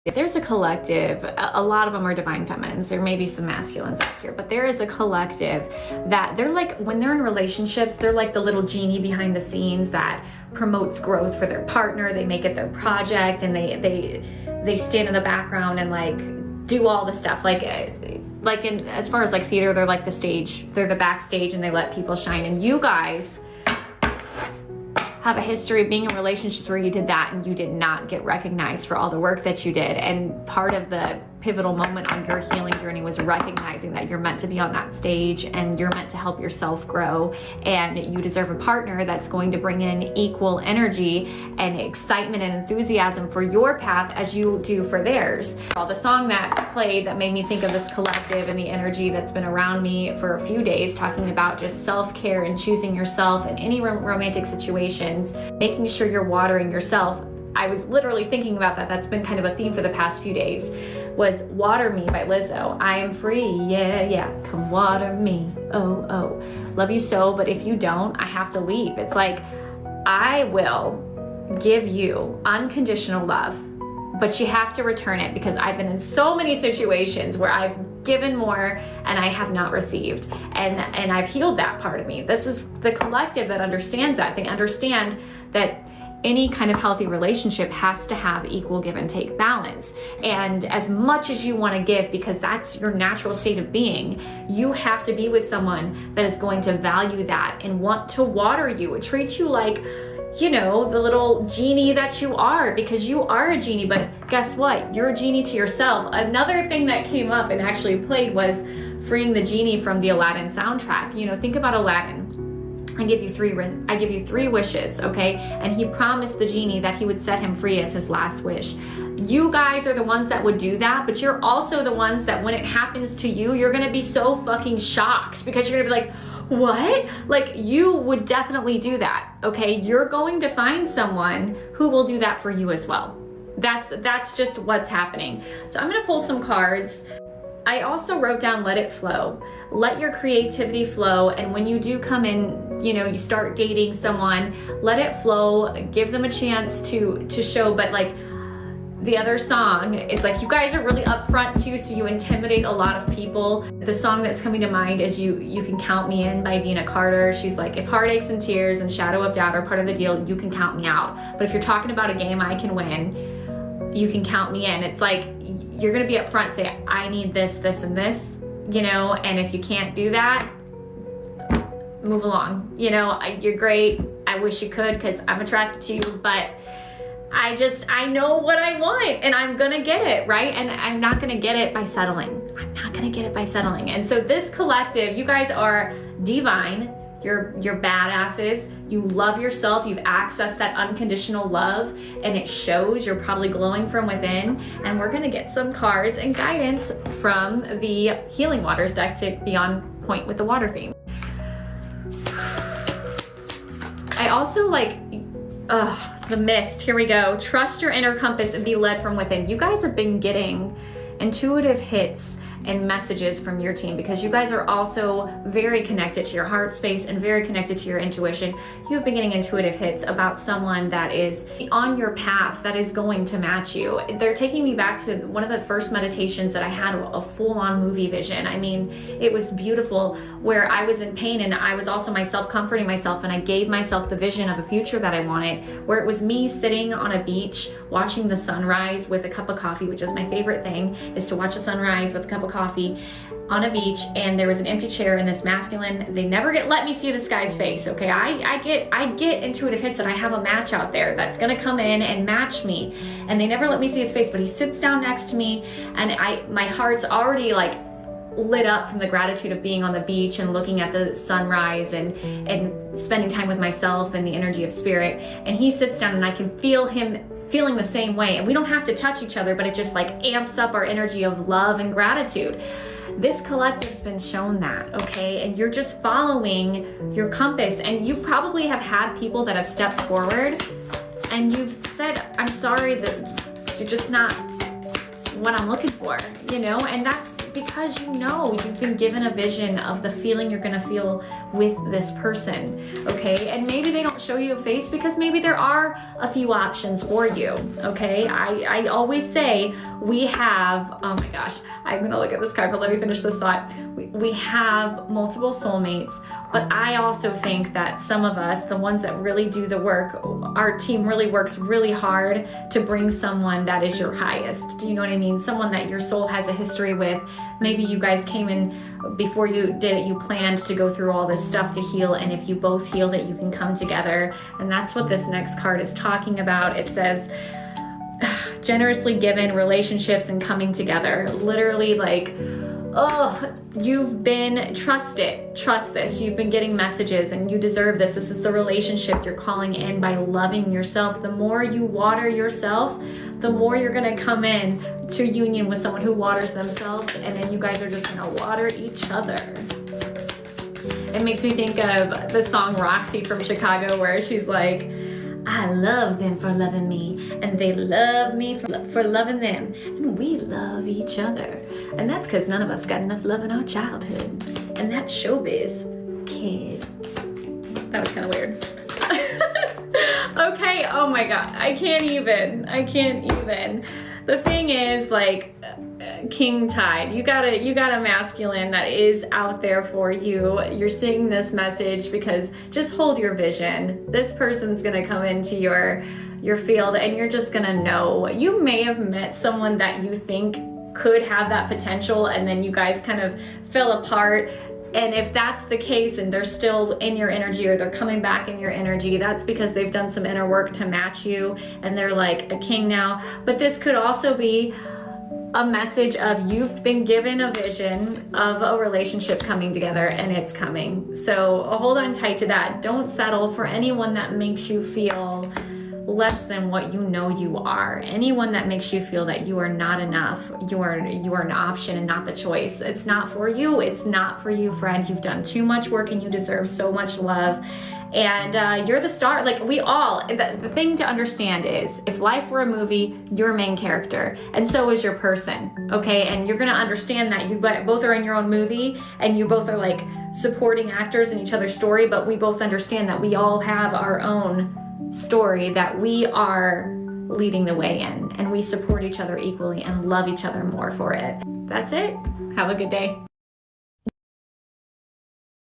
There's a collective, a lot of them are divine feminines. There may be some masculines out here, but there is a collective that they're like, when they're in relationships, they're like the little genie behind the scenes that promotes growth for their partner. They make it their project, and they stand in the background and like do all the stuff. Like in, as far as like theater, they're like the stage, they're the backstage, and they let people shine. And you guys have a history of being in relationships where you did that and you did not get recognized for all the work that you did. And part of the pivotal moment on your healing journey was recognizing that you're meant to be on that stage and you're meant to help yourself grow, and you deserve a partner that's going to bring in equal energy and excitement and enthusiasm for your path as you do for theirs. The song that played that made me think of this collective and the energy that's been around me for a few days, talking about just self-care and choosing yourself in any romantic situations, making sure you're watering yourself. I was literally thinking about that. That's been kind of a theme for the past few days, was Water Me by Lizzo. I am free, yeah, yeah, come water me, oh, oh. Love you so, but if you don't, I have to leave. It's like, I will give you unconditional love, but you have to return it, because I've been in so many situations where I've given more and I have not received. And I've healed that part of me. This is the collective that understands that. They understand that any kind of healthy relationship has to have equal give and take balance. And as much as you want to give, because that's your natural state of being, you have to be with someone that is going to value that and want to water you and treat you like, you know, the little genie that you are, because you are a genie. But guess what? You're a genie to yourself. Another thing that came up and actually played was freeing the genie from the Aladdin soundtrack. You know, think about Aladdin. I give you three wishes, okay? And he promised the genie that he would set him free as his last wish. You guys are the ones that would do that, but you're also the ones that when it happens to you, you're gonna be so fucking shocked, because you're gonna be like, what? Like, you would definitely do that, okay? You're going to find someone who will do that for you as well. That's just what's happening. So I'm gonna pull some cards. I also wrote down, let it flow. Let your creativity flow. And when you do come in, you know, you start dating someone, let it flow, give them a chance to show. But like the other song is like, you guys are really upfront too, so you intimidate a lot of people. The song that's coming to mind is You Can Count Me In by Dina Carter. She's like, if heartaches and tears and shadow of doubt are part of the deal, you can count me out. But if you're talking about a game I can win, you can count me in. It's like, you're gonna be upfront, say, I need this, this, and this, you know, and if you can't do that, move along. You know, you're great. I wish you could, because I'm attracted to you, but I know what I want and I'm gonna get it, right? And I'm not gonna get it by settling. I'm not gonna get it by settling. And so this collective, you guys are divine. You're badasses. You love yourself. You've accessed that unconditional love, and it shows. You're probably glowing from within. And we're gonna get some cards and guidance from the Healing Waters deck to be on point with the water theme. I also like, the mist. Here we go. Trust your inner compass and be led from within. You guys have been getting intuitive hits and messages from your team, because you guys are also very connected to your heart space and very connected to your intuition. You've been getting intuitive hits about someone that is on your path, that is going to match you. They're taking me back to one of the first meditations that I had, a full-on movie vision. I mean, it was beautiful, where I was in pain and I was also myself comforting myself, and I gave myself the vision of a future that I wanted, where it was me sitting on a beach watching the sunrise with a cup of coffee, which is my favorite thing, is to watch a sunrise with a cup of coffee on a beach. And there was an empty chair, and this masculine, they never let me see this guy's face, okay? I get intuitive hits that I have a match out there that's gonna come in and match me, and they never let me see his face, but he sits down next to me, and my heart's already like lit up from the gratitude of being on the beach and looking at the sunrise and spending time with myself and the energy of spirit. And he sits down, and I can feel him feeling the same way. And we don't have to touch each other, but it just like amps up our energy of love and gratitude. This collective's been shown that, okay? And you're just following your compass. And you probably have had people that have stepped forward and you've said, I'm sorry that you're just not what I'm looking for, you know? And that's because you know you've been given a vision of the feeling you're gonna feel with this person, okay? And maybe they don't show you a face because maybe there are a few options for you, okay? I always say we have, oh my gosh, I'm gonna look at this card, but let me finish this thought. We have multiple soulmates, but I also think that some of us, the ones that really do the work, our team really works really hard to bring someone that is your highest. Do you know what I mean? Someone that your soul has a history with. Maybe you guys came in before you did it, you planned to go through all this stuff to heal, and if you both healed it, you can come together. And that's what this next card is talking about. It says, generously given, relationships, and coming together. Literally, like, oh, you've been, trust this. You've been getting messages and you deserve this. This is the relationship you're calling in by loving yourself. The more you water yourself, the more you're gonna come in to union with someone who waters themselves, and then you guys are just gonna water each other. It makes me think of the song Roxy from Chicago, where she's like, I love them for loving me, and they love me for loving them, and we love each other. And that's because none of us got enough love in our childhood. And that's showbiz, kid. That was kind of weird. Okay, oh my God, I can't even. The thing is, like, King Tide, you got a masculine that is out there for you. You're seeing this message because just hold your vision. This person's gonna come into your field, and you're just gonna know. You may have met someone that you think could have that potential, and then you guys kind of fell apart. And if that's the case and they're still in your energy, or they're coming back in your energy, that's because they've done some inner work to match you and they're like a king now. But this could also be a message of you've been given a vision of a relationship coming together, and it's coming. So hold on tight to that. Don't settle for anyone that makes you feel less than what you know you are. Anyone that makes you feel that you are not enough, you are an option and not the choice. It's not for you. It's not for you, friend. You've done too much work and you deserve so much love. And you're the star. Like, we all, the thing to understand is, if life were a movie, you're a main character, and so is your person, okay? And you're gonna understand that you both are in your own movie, and you both are like supporting actors in each other's story, but we both understand that we all have our own story that we are leading the way in, and we support each other equally and love each other more for it. That's it. Have a good day.